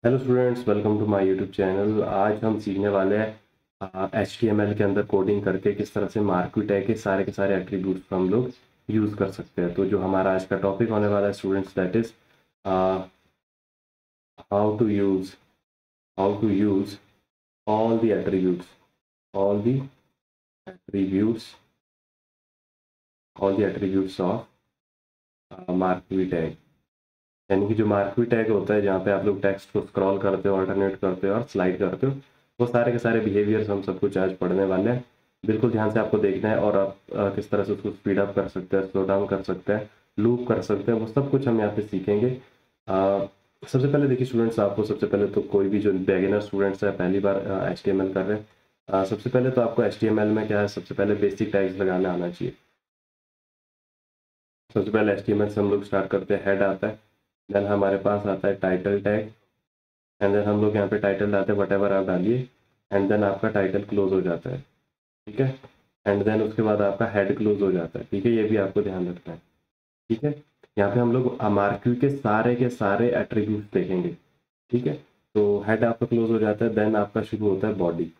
Hello students, welcome to my YouTube channel. आज हम सीखने वाले हैं HTML के अंदर कोडिंग करके किस तरह से मार्कवी टैग के सारे एट्रीब्यूट्स हम लोग यूज़ कर सकते हैं। तो जो हमारा आज का टॉपिक होने वाला है students, that is how to use how to use all the attributes all the attributes all the attributes of marquee tag. यानी कि जो मार्कवी टैग होता है, जहाँ पे आप लोग टेक्स्ट को स्क्रॉल करते हो, अल्टरनेट करते हो और स्लाइड करते हो, वो सारे के सारे बिहेवियर्स हम सब कुछ आज पढ़ने वाले हैं। बिल्कुल ध्यान से आपको देखना है और आप किस तरह से उसको स्पीड अप कर सकते हैं, स्लो डाउन कर सकते हैं, लूप कर सकते हैं, वो सब कुछ हम यहाँ पे सीखेंगे। सबसे पहले देखिए स्टूडेंट्स, आपको सबसे पहले तो कोई भी जो बिगिनर स्टूडेंट्स है, पहली बार HTML कर रहे हैं, सबसे पहले तो आपको HTML में क्या है, सबसे पहले बेसिक टैग्स लगाना आना चाहिए। सबसे पहले HTML से हम लोग स्टार्ट करते हैं। हेड आता है, देन हमारे पास आता है टाइटल टैग, एंड देन हम लोग यहाँ पे टाइटल डालते हैं, वट एवर आप डालिए, एंड देन आपका टाइटल क्लोज हो जाता है। ठीक है, एंड देन उसके बाद आपका हेड क्लोज हो जाता है। ठीक है, ये भी आपको ध्यान रखना है। ठीक है, यहाँ पे हम लोग मार्क्यू के सारे एट्रीब्यूट्स देखेंगे। ठीक है, तो हेड आपका क्लोज हो जाता है, देन आपका शुरू होता है बॉडी।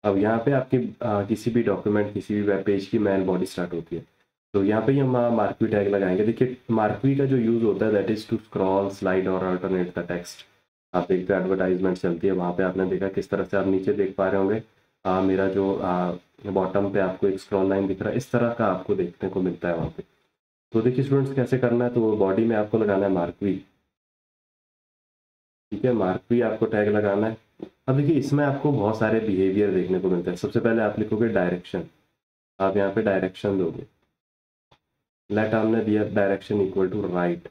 अब यहाँ पे आपके किसी भी डॉक्यूमेंट, किसी भी वेब पेज की मेन बॉडी स्टार्ट होती है। तो यहाँ पे ही हम मार्क्वी टैग लगाएंगे। देखिए, मार्क्वी का जो यूज होता है, that is to scroll, slide और अल्टरनेट द टेक्स्ट। आप देखते हो एडवर्टाइजमेंट चलती है, वहाँ पे आपने देखा किस तरह से आप नीचे देख पा रहे होंगे। मेरा जो बॉटम पे आपको एक स्क्रॉल लाइन दिख रहा है, इस तरह का आपको देखने को मिलता है वहाँ पे। तो देखिए स्टूडेंट्स, कैसे करना है, तो बॉडी में आपको लगाना है मार्क्वी। ठीक है, मार्क्वी आपको टैग लगाना है। अब देखिए, इसमें आपको बहुत सारे बिहेवियर देखने को मिलते हैं। सबसे पहले आप लिखोगे डायरेक्शन। आप यहाँ पे डायरेक्शन दोगे। लेट हमने दिया डायरेक्शन इक्वल टू राइट।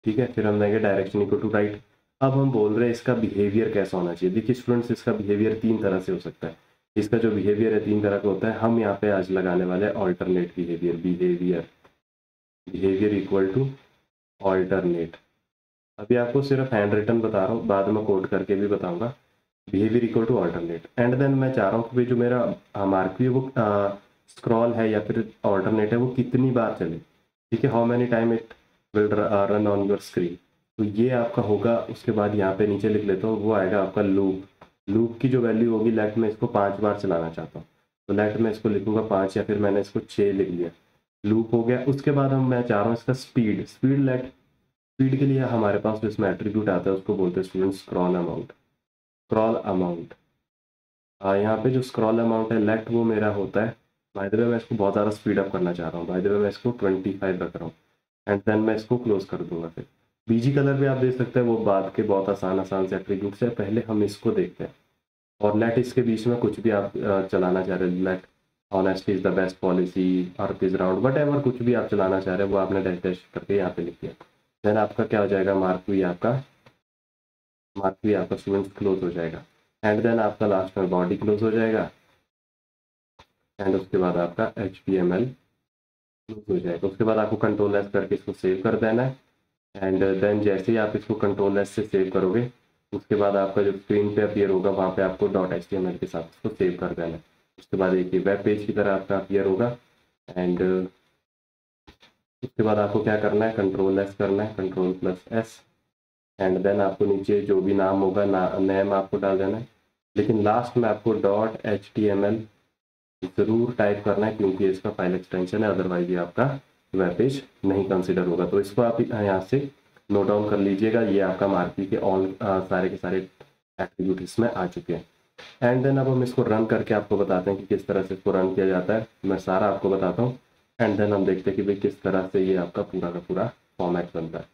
ठीक है, फिर हम देंगे डायरेक्शन इक्वल टू राइट। अब हम बोल रहे हैं इसका बिहेवियर कैसा होना चाहिए। देखिए स्टूडेंट्स, इसका बिहेवियर तीन तरह से हो सकता है। इसका जो बिहेवियर है तीन तरह का होता है। हम यहाँ पे आज लगाने वाले हैं alternate behaviour. Behaviour behaviour equal to alternate. अभी आपको सिर्फ हैंड रिटन बता रहा हूँ, बाद में कोड करके भी बताऊंगा। Behaviour equal to alternate, and then मैं चाह रहा हूँ कि भाई जो मेरा मार्क भी वो स्क्रॉल है या फिर ऑल्टरनेट है, वो कितनी बार चले। ठीक है, how many time it will run on your screen. तो ये आपका होगा। उसके बाद यहाँ पे नीचे लिख लेता हूँ, वो आएगा आपका लूप। लूप की जो वैल्यू होगी, लेट में इसको 5 बार चलाना चाहता हूँ, तो लेट में इसको लिखूंगा 5, या फिर मैंने इसको 6 लिख लिया। लूप हो गया। उसके बाद हम मैं चाह रहा हूँ इसका स्पीड। लेट स्पीड के लिए हमारे पास जो इसमें एट्रीब्यूट आता है, उसको बोलते हैं student scroll amount. Scroll amount, यहाँ पे जो स्क्रॉल अमाउंट है लेट, वो मेरा होता है। बाय द वे, मैं इसको बहुत ज़्यादा स्पीड अप करना चाह रहा हूँ। बाय द वे, मैं इसको 25 रख रहा हूँ, एंड देन मैं इसको क्लोज कर दूंगा। फिर बीजी कलर भी आप देख सकते हैं, वो बाद के बहुत आसान आसान से एट्रीब्यूट्स है। पहले हम इसको देखते हैं। और लेट इसके बीच में कुछ भी आप चलाना चाह रहे हैं, let honesty is the best policy, earth is round, whatever कुछ भी आप चलाना चाह रहे हैं, वो आपने डैश डैश करके यहाँ पे लिख दिया। देन आपका क्या हो जाएगा, मार्क भी आपका स्टूडेंट क्लोज हो जाएगा। एंड देन आपका लास्ट में बॉडी क्लोज हो जाएगा, एंड उसके बाद आपका HTML क्लोज हो जाएगा। उसके बाद आपको कंट्रोल एस करके इसको सेव कर देना है। एंड देन जैसे ही आप इसको कंट्रोल एस से सेव करोगे, उसके बाद आपका जो स्क्रीन पे अपीयर होगा, वहाँ पे आपको .html के साथ इसको सेव कर देना है। उसके बाद एक वेब पेज की तरह आपका अपीयर होगा। एंड उसके बाद आपको क्या करना है, कंट्रोल एस करना है, control plus S, and then आपको नीचे जो भी नाम होगा, नेम आपको डाल देना है। लेकिन लास्ट में आपको .html ज़रूर टाइप करना है, क्योंकि इसका फाइल एक्सटेंशन है, अदरवाइज ये आपका वेब पेज नहीं कंसिडर होगा। तो इसको आप यहाँ से नोट डाउन कर लीजिएगा। ये आपका मार्की के सारे के सारे एट्रीब्यूट इसमें आ चुके हैं। एंड देन अब हम इसको रन करके आपको बताते हैं कि किस तरह से इसको रन किया जाता है। मैं सारा आपको बताता हूँ, एंड देन हम देखते हैं कि भाई किस तरह से ये आपका पूरा का पूरा फॉर्मेट बनता है।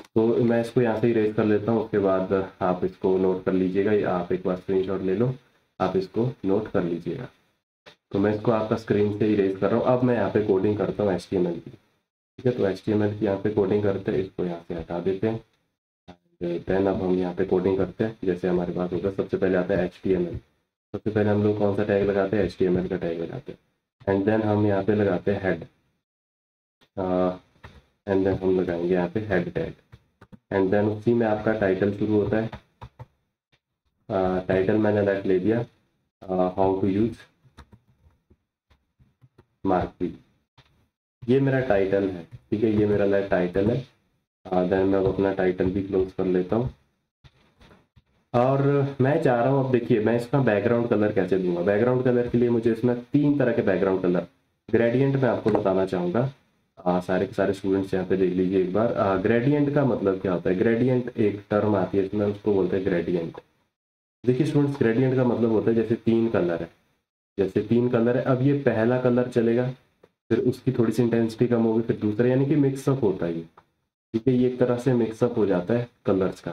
तो मैं इसको यहाँ से इरेज कर लेता हूँ। उसके बाद आप इसको नोट कर लीजिएगा, या आप एक बार स्क्रीनशॉट ले लो, आप इसको नोट कर लीजिएगा। तो मैं इसको आपका स्क्रीन से इरेज कर रहा हूँ। अब मैं यहाँ पे कोडिंग करता हूँ HTML की। ठीक है, तो HTML की यहाँ पे कोडिंग करते हैं, इसको यहाँ से हटा देते हैं। देन अब हम यहाँ पे कोडिंग करते हैं, जैसे हमारे पास होगा। सबसे पहले आता है HTML। सबसे पहले हम लोग कौन सा टैग लगाते हैं, HTML का टैग लगाते हैं। एंड देन हम यहाँ पे लगाते हैं हेड, एंड देन हम लगाएंगे यहाँ पे हेड टैग। एंड देन उसी में आपका टाइटल शुरू होता है। टाइटल मैंने लेट ले दिया, हाउ टू यूज मार्कवी। ये मेरा टाइटल है। ठीक है, ये मेरा टाइटल है। देन मैं अब अपना टाइटल भी क्लोज कर लेता हूँ। और मैं चाह रहा हूँ, अब देखिए मैं इसका बैकग्राउंड कलर कैसे दूंगा। बैकग्राउंड कलर के लिए मुझे इसमें 3 तरह के बैकग्राउंड कलर, ग्रेडियंट मैं आपको बताना चाहूँगा। सारे के सारे स्टूडेंट्स यहाँ पे देख लीजिए एक बार। ग्रेडियंट का मतलब क्या होता है? ग्रेडियंट एक टर्म आती है इसमें, उसको बोलते हैं ग्रेडियंट। देखिए स्टूडेंट्स, ग्रेडियंट का मतलब होता है जैसे 3 कलर है, जैसे 3 कलर है, अब ये पहला कलर चलेगा, फिर उसकी थोड़ी सी इंटेंसिटी कम होगी, फिर दूसरा, यानी कि मिक्सअप होता है ये। ठीक है, ये एक तरह से मिक्सअप हो जाता है कलर्स का।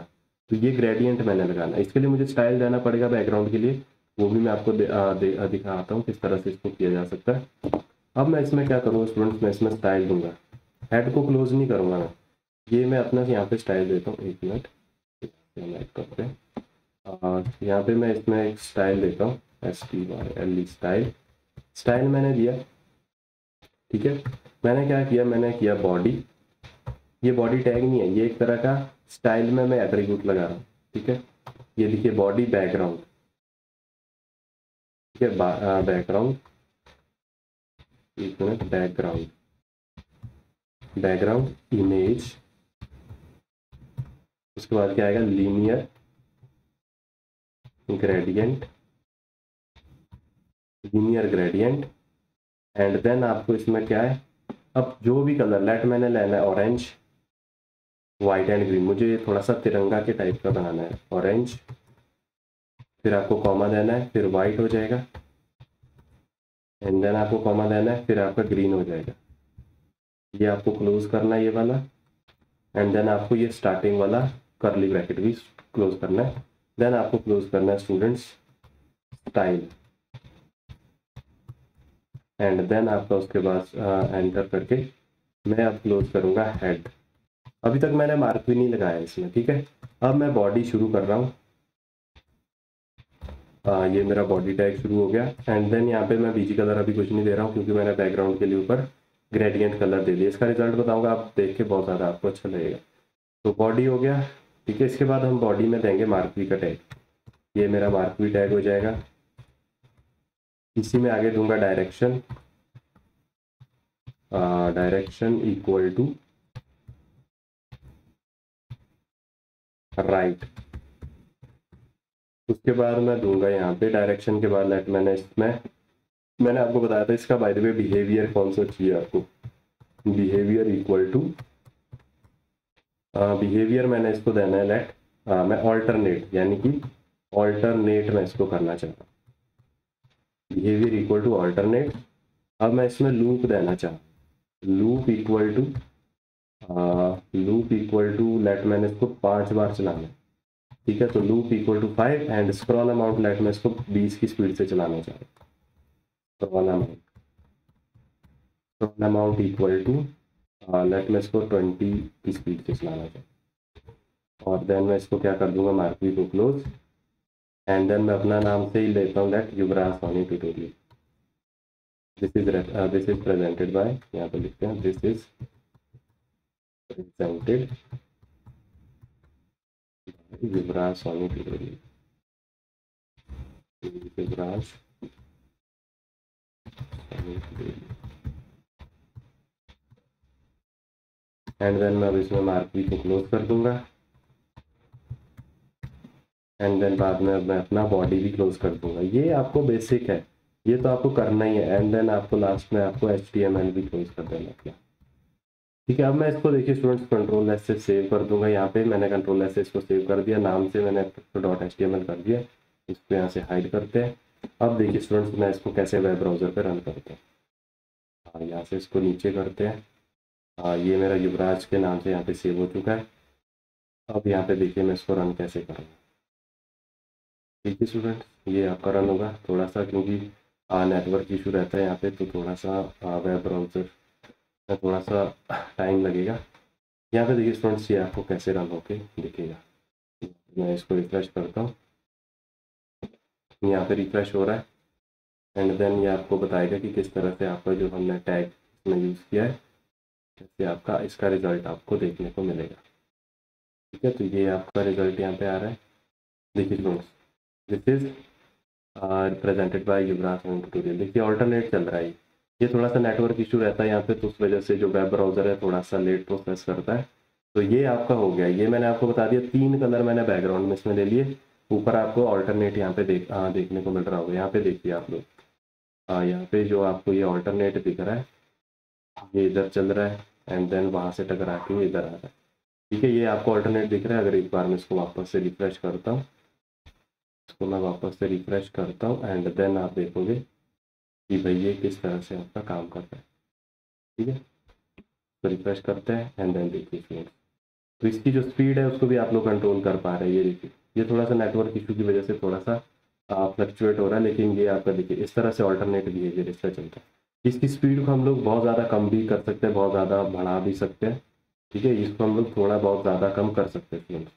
तो ये ग्रेडियंट मैंने लगाना है, इसके लिए मुझे स्टाइल देना पड़ेगा बैकग्राउंड के लिए, वो भी मैं आपको दिखाता हूँ किस तरह से इसको किया जा सकता है। अब मैं इसमें क्या करूँगा स्टूडेंट्स, मैं इसमें स्टाइल दूंगा। हेड को क्लोज नहीं करूँगा मैं, ये मैं अपना यहाँ पे स्टाइल देता हूँ। एक मिनट करते हैं। यहाँ पे मैं इसमें एक स्टाइल देता हूँ, STYLE स्टाइल। स्टाइल मैंने दिया, ठीक है। मैंने क्या किया, मैंने किया बॉडी। ये बॉडी टैग नहीं है, ये एक तरह का स्टाइल में मैं एट्रीब्यूट लगा रहा हूँ, ठीक है। ये देखिए बॉडी बैकग्राउंड, ठीक है, बैकग्राउंड, एक मिनट, बैकग्राउंड, बैकग्राउंड इमेज, उसके बाद क्या आएगा, linear gradient, linear gradient. And then आपको इसमें क्या है, अब जो भी कलर लेट मैंने लेना है ऑरेंज, व्हाइट एंड ग्रीन, मुझे थोड़ा सा तिरंगा के टाइप का बनाना है, ऑरेंज, फिर आपको कॉमा देना है, फिर व्हाइट हो जाएगा, एंड देन आपको कॉमा देना है, फिर आपका ग्रीन हो जाएगा। ये आपको क्लोज करना है ये वाला, एंड देन आपको ये स्टार्टिंग वाला कर्ली ब्रैकेट भी क्लोज करना है। देन आपको क्लोज करना है स्टूडेंट्स स्टाइल, एंड देन आपका उसके बाद एंटर करके मैं अब क्लोज करूंगा हेड। अभी तक मैंने मार्क भी नहीं लगाया इसमें, ठीक है। अब मैं बॉडी शुरू कर रहा हूँ। ये मेरा बॉडी टैग शुरू हो गया, एंड देन यहाँ पे मैं बीजी कलर अभी कुछ नहीं दे रहा हूँ, क्योंकि मैंने बैकग्राउंड के लिए ऊपर ग्रेडियंट कलर दे दिया। इसका रिजल्ट बताऊंगा, आप देख के बहुत ज़्यादा आपको अच्छा लगेगा। तो बॉडी हो गया, ठीक है। इसके बाद हम बॉडी में देंगे मार्कवी का टैग, ये मेरा मार्कवी टैग हो जाएगा। इसी में आगे दूंगा direction, direction equal to right. उसके बाद मैं दूंगा यहाँ पे डायरेक्शन के बाद लेट, मैंने आपको बताया था इसका बाय द वे बिहेवियर कौन सा चाहिए आपको, बिहेवियर इक्वल टू बिहेवियर मैंने इसको देना है लेट, मैं ऑल्टरनेट, यानी कि ऑल्टरनेट मैं इसको करना चाहता हूँ, बिहेवियर इक्वल टू ऑल्टरनेट। अब मैं इसमें लूप देना चाहता हूँ, लूप इक्वल टू लेट, मैंने इसको 5 बार चलाना है, ठीक है। तो loop equal to 5 and scroll amount let, मैं इसको 20 की स्पीड से चलाना चाहता हूँ। Scroll amount equal to let, मैं इसको 20 की स्पीड से चलाना चाहता हूँ। और देन मैं इसको क्या कर दूंगा, मार्कवी को क्लोज, एंड देन मैं अपना नाम से ही लेता हूँ let Yuvraj Soni tutorial. This is presented by, यहाँ पे लिखते हैं this is presented Yuvraj Soni tutorial, Yuvraj Soni tutorial. And then मैं अब इसमें मार्कवी को क्लोज कर दूंगा, एंड देन बाद में मैं अपना बॉडी भी क्लोज कर दूंगा। ये आपको बेसिक है, ये तो आपको करना ही है। एंड देन आपको लास्ट में आपको HTML भी क्लोज कर देना है, ठीक है। अब मैं इसको देखिए स्टूडेंट्स कंट्रोल एस से सेव कर दूंगा। यहाँ पे मैंने कंट्रोल एस से इसको सेव कर दिया, नाम से मैंने .html कर दिया। इसको यहाँ से हाइड करते हैं। अब देखिए स्टूडेंट्स, मैं इसको कैसे वेब ब्राउजर पे रन करते हैं। यहाँ से इसको नीचे करते हैं। ये मेरा युवराज के नाम से यहाँ पे सेव हो चुका है। अब यहाँ पे देखिए मैं इसको रन कैसे करूँगा, ठीक है स्टूडेंट। ये आपका रन होगा थोड़ा सा, क्योंकि नेटवर्क इशू रहता है यहाँ पे, तो थोड़ा सा वेब ब्राउजर में थोड़ा सा टाइम लगेगा। यहाँ पे देखिए स्टूडेंट्स, ये आपको कैसे रन होके दिखेगा। मैं इसको रिफ्रेश करता हूँ, यहाँ पे रिफ्रेश हो रहा है, एंड देन ये आपको बताएगा कि किस तरह से आपका जो हमने टैग इसमें यूज़ किया है, कैसे आपका इसका रिजल्ट आपको देखने को मिलेगा, ठीक है। तो ये आपका रिजल्ट यहाँ पे आ रहा है, देखिए students, this is presented bye Yuvraj tutorial. देखिए ऑल्टरनेट चल रहा है, ये थोड़ा सा नेटवर्क इशू रहता है यहाँ पे, तो उस वजह से जो वेब ब्राउज़र है थोड़ा सा लेट प्रोसेस करता है। तो ये आपका हो गया। ये मैंने आपको बता दिया, 3 कलर मैंने बैकग्राउंड में इसमें ले लिए। ऊपर आपको ऑल्टरनेट यहाँ पे देखने को मिल रहा होगा। यहाँ पे देखिए आप लोग, यहाँ पे जो आपको ये ऑल्टरनेट दिख रहा है, ये इधर चल रहा है एंड देन वहाँ से टकरा के इधर आ रहा है। ठीक है, ये आपको ऑल्टरनेट दिख रहा है। अगर एक बार मैं इसको वापस से रिफ्रेश करता हूँ, इसको मैं वापस से रिफ्रेश करता हूँ एंड देन आप देखोगे कि भाई ये किस तरह से आपका काम करता है। ठीक है, तो रिफ्रेश करते हैं एंड देन देखिए फ्रेंड्स, तो इसकी जो स्पीड है उसको भी आप लोग कंट्रोल कर पा रहे हैं। ये देखिए, ये थोड़ा सा नेटवर्क इशू की वजह से थोड़ा सा फ्लक्चुएट हो रहा है, लेकिन ये आपका देखिए इस तरह से ऑल्टरनेट बिहेवियर इसका चलता है। इसकी स्पीड को हम लोग बहुत ज़्यादा कम भी कर सकते हैं, बहुत ज़्यादा बढ़ा भी सकते हैं। ठीक है, इसको हम लोग थोड़ा बहुत ज़्यादा कम कर सकते हैं फ्रेंड्स।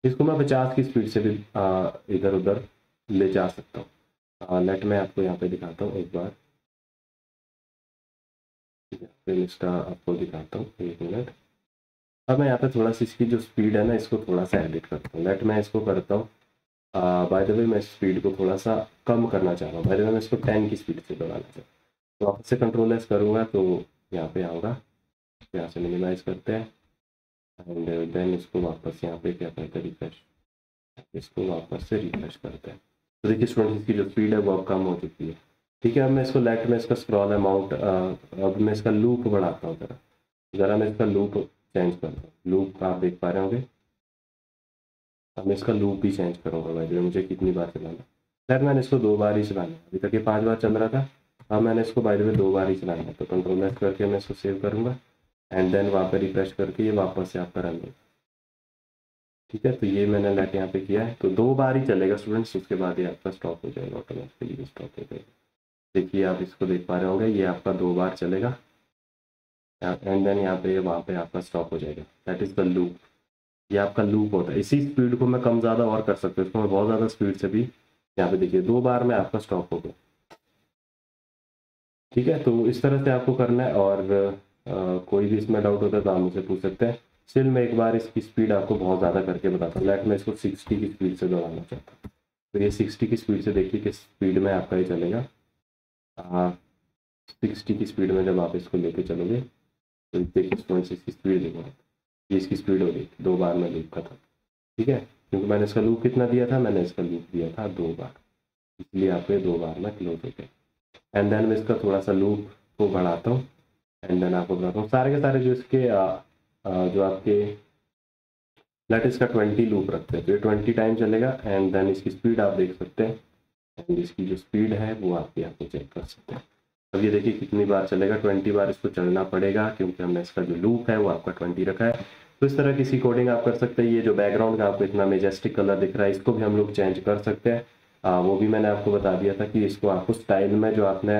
इसको मैं 50 की स्पीड से भी इधर उधर ले जा सकता हूँ। लेट मैं आपको यहाँ पे दिखाता हूँ एक बार, फिर इसका आपको दिखाता हूँ, 1 मिनट। अब मैं यहाँ पे थोड़ा सा इसकी जो स्पीड है ना, इसको थोड़ा सा एडिट करता हूँ। लेट मैं इसको करता हूँ, बाय द वे मैं स्पीड को थोड़ा सा कम करना चाह रहा हूँ। बाय द वे मैं इसको 10 की स्पीड से दौड़ाना चाहता हूँ। तो वापस से कंट्रोल एस करूँगा तो यहाँ पे आऊँगा, यहाँ से मिनिमाइज करते हैं एंड देन इसको वापस यहाँ पे क्या करते हैं, रिफ्रेश, इसको वापस से रिफ्रेश करते हैं। तो देखिए स्टूडेंट्स, इसकी जो स्पीड है वो अब कम हो चुकी है। ठीक है, अब मैं इसको लेट में इसका स्क्रॉल अमाउंट, अब मैं इसका लूप बढ़ाता हूँ ज़रा मैं इसका लूप चेंज करता हूँ। लूप आप देख पा रहे होंगे, अब मैं इसका लूप भी चेंज करूँगा भाई, मुझे कितनी बार चलाना। खैर मैंने इसको 2 बार ही चलाना है, अभी तक ये 5 बार चल रहा था। अब मैंने इसको बाय द वे 2 बार ही चलाना है। तो कंट्रोल एस करके मैं इसको सेव करूँगा एंड देन वहाँ पर रिफ्रेश करके ये वापस से आपका रन होगा। ठीक है, तो ये मैंने लेट यहाँ पे किया है, तो 2 बार ही चलेगा स्टूडेंट्स, उसके बाद ये आपका स्टॉप हो जाएगा, ऑटोमेटिकली स्टॉप हो जाएगा। देखिए आप इसको देख पा रहे होंगे, ये आपका 2 बार चलेगा एंड देन यहाँ पे वहाँ पे आपका स्टॉप हो जाएगा। That is the loop. ये आपका लूप होता है। इसी स्पीड को मैं कम ज़्यादा और कर सकता हूँ, इसको मैं बहुत ज़्यादा स्पीड से भी, यहाँ पे देखिए 2 बार में आपका स्टॉप हो गया। ठीक है, तो इस तरह से आपको करना है और कोई भी इसमें डाउट होता है तो आप मुझसे पूछ सकते हैं। स्टिल मैं एक बार इसकी स्पीड आपको बहुत ज़्यादा करके बताता हूँ। लेट मैं इसको 60 की स्पीड से दौड़ाना चाहता हूँ। तो ये 60 की स्पीड से देखिए किस स्पीड में आपका ये चलेगा। 60 की स्पीड में जब आप इसको लेके चलोगे तो देखिए स्टूडेंट्स, इसकी स्पीड देखो, ये इसकी स्पीड हो गई 2 बार में लूप खत्म। ठीक है, क्योंकि मैंने इसका लूप कितना दिया था, मैंने इसका लूप दिया था 2 बार, इसलिए आपको 2 बार में क्लोज हो गया। एंड देन मैं इसका थोड़ा सा लूप को बढ़ाता हूँ एंड देन आपको बताता हूँ सारे के सारे जो इसके जो आपके लेट इसका 20 लूप रखते हैं, तो ये 20 टाइम चलेगा एंड देन इसकी स्पीड आप देख सकते हैं एंड इसकी जो स्पीड है वो आप यहाँ पे चेक कर सकते हैं। अब ये देखिए कितनी बार चलेगा, 20 बार इसको चलना पड़ेगा क्योंकि हमने इसका जो लूप है वो आपका 20 रखा है। तो इस तरह की कोडिंग आप कर सकते हैं। ये जो बैकग्राउंड का आपको इतना मेजेस्टिक कलर दिख रहा है, इसको भी हम लोग चेंज कर सकते हैं। वो भी मैंने आपको बता दिया था कि इसको आपको स्टाइल में जो आपने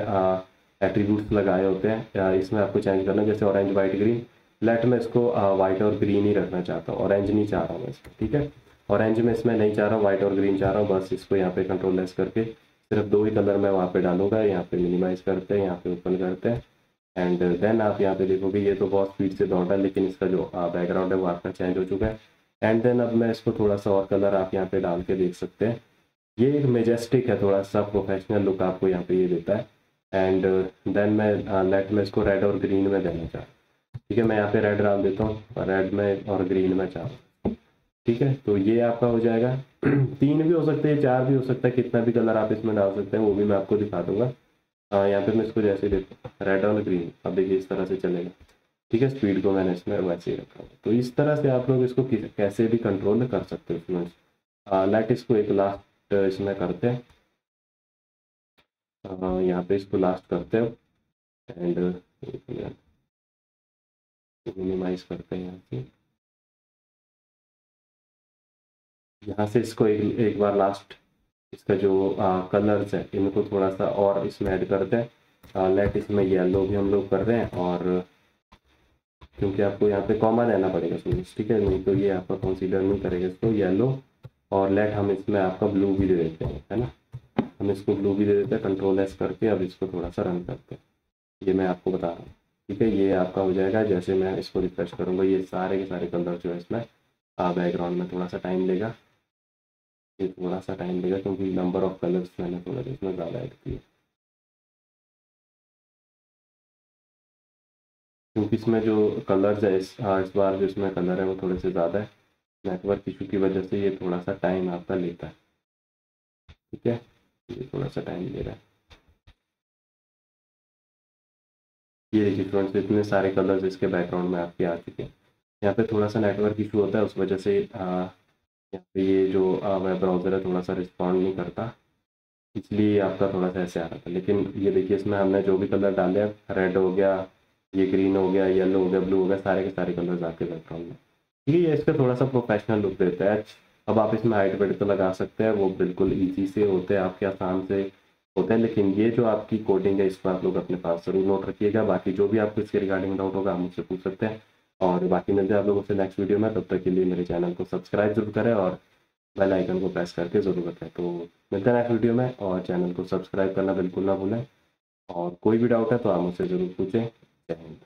एट्रीब्यूट्स लगाए होते हैं इसमें आपको चेंज करना है, जैसे ऑरेंज वाइट ग्रीन। लेट मैं इसको वाइट और ग्रीन ही रखना चाहता हूँ, ऑरेंज नहीं चाह रहा हूँ मैं इसमें। ठीक है, ऑरेंज में इसमें नहीं चाह रहा हूँ, वाइट और ग्रीन चाह रहा हूँ। बस इसको यहाँ पे कंट्रोल लेस करके सिर्फ 2 ही कलर मैं वहाँ पे डालूंगा। यहाँ पे मिनिमाइज करते हैं, यहाँ पे ओपन करते हैं एंड देन आप यहाँ पे देखोगे ये तो बहुत स्पीड से दौड़ रहा है, लेकिन इसका जो बैकग्राउंड है वो आपका चेंज हो चुका है। एंड देन अब मैं इसको थोड़ा सा और कलर आप यहाँ पे डाल के देख सकते हैं। ये एक मेजेस्टिक है, थोड़ा सा प्रोफेशनल लुक आपको यहाँ पे ये देता है। एंड देन मैं लेट में इसको रेड और ग्रीन में देना चाह रहा हूँ। ठीक है, मैं यहाँ पे रेड डाल देता हूँ, रेड में और ग्रीन में चाह रहा हूँ। ठीक है, तो ये आपका हो जाएगा। 3 भी हो सकते हैं, 4 भी हो सकता है, कितना भी कलर आप इसमें डाल सकते हैं वो भी मैं आपको दिखा दूंगा। यहाँ पे मैं इसको जैसे देखो रेड और ग्रीन, अब देखिए इस तरह से चलेगा। ठीक है, स्पीड को मैंने इसमें वैसे ही रखा है। तो इस तरह से आप लोग इसको कैसे भी कंट्रोल कर सकते हो स्टूडेंट्स। लेट इसको एक लास्ट इसमें करते हैं, यहाँ पे इसको लास्ट करते हैं एंड मिनिमाइज करते हैं यहाँ से इसको एक बार लास्ट इसका जो कलर्स है इनको थोड़ा सा और इसमें ऐड करते हैं। लेट इसमें येलो भी हम लोग कर रहे हैं, और क्योंकि आपको यहाँ पे कॉमन रहना पड़ेगा स्टूडेंट्स। ठीक है, नहीं तो ये आपका कंसीडर नहीं करेगा इसको येलो। और लेट हम इसमें आपका ब्लू भी दे देते हैं, है ना, हम इसको ब्लू भी दे देते हैं। कंट्रोल एस करके अब इसको थोड़ा सा रन करते हैं, ये मैं आपको बता रहा हूँ। ठीक है, ये आपका हो जाएगा। जैसे मैं इसको रिफ्रेश करूँगा ये सारे के सारे कलर जो है इसमें बैकग्राउंड में थोड़ा सा टाइम लेगा, ये थोड़ा सा टाइम लेगा क्योंकि नंबर ऑफ कलर्स मैंने थोड़ा इसमें ज़्यादा ऐड किए। क्योंकि इसमें जो कलर्स है इस बार जो इसमें कलर है वो थोड़े से ज़्यादा है, नेटवर्क इशू की वजह से ये थोड़ा सा टाइम आपका लेता है। ठीक है, ये थोड़ा सा टाइम ले रहा है। ये देखिए स्टूडेंट्स, इतने सारे कलर्स इसके बैकग्राउंड में आपके आ चुके हैं। यहाँ पे थोड़ा सा नेटवर्क इशू होता है, उस वजह से यहाँ पे ये जो वेब ब्राउज़र है थोड़ा सा रिस्पॉन्ड नहीं करता, इसलिए आपका थोड़ा सा ऐसे आ रहा था। लेकिन ये देखिए इसमें हमने जो भी कलर डाले हैं, रेड हो गया, ये ग्रीन हो गया, येलो हो गया, ब्लू हो गया, सारे के सारे कलर्स आपके बैकग्राउंड में। ठीक है, ये इसका थोड़ा सा प्रोफेशनल लुक देता है। अब आप इसमें हाइट वेट तो लगा सकते हैं, वो बिल्कुल ईजी से होते हैं, आपके आसान से होते हैं। लेकिन ये जो आपकी कोडिंग है इसको आप लोग अपने पास जरूर नोट रखिएगा। बाकी जो भी आपको इसके रिगार्डिंग डाउट होगा आप मुझसे पूछ सकते हैं। और बाकी मिलते हैं आप लोगों से नेक्स्ट वीडियो में, तब तक के लिए मेरे चैनल को सब्सक्राइब जरूर करें और बेल आइकन को प्रेस करके ज़रूर रखें। तो मिलते हैं नेक्स्ट वीडियो में, और चैनल को सब्सक्राइब करना बिल्कुल ना भूलें। और कोई भी डाउट है तो आप मुझसे ज़रूर पूछें। जय हिंद।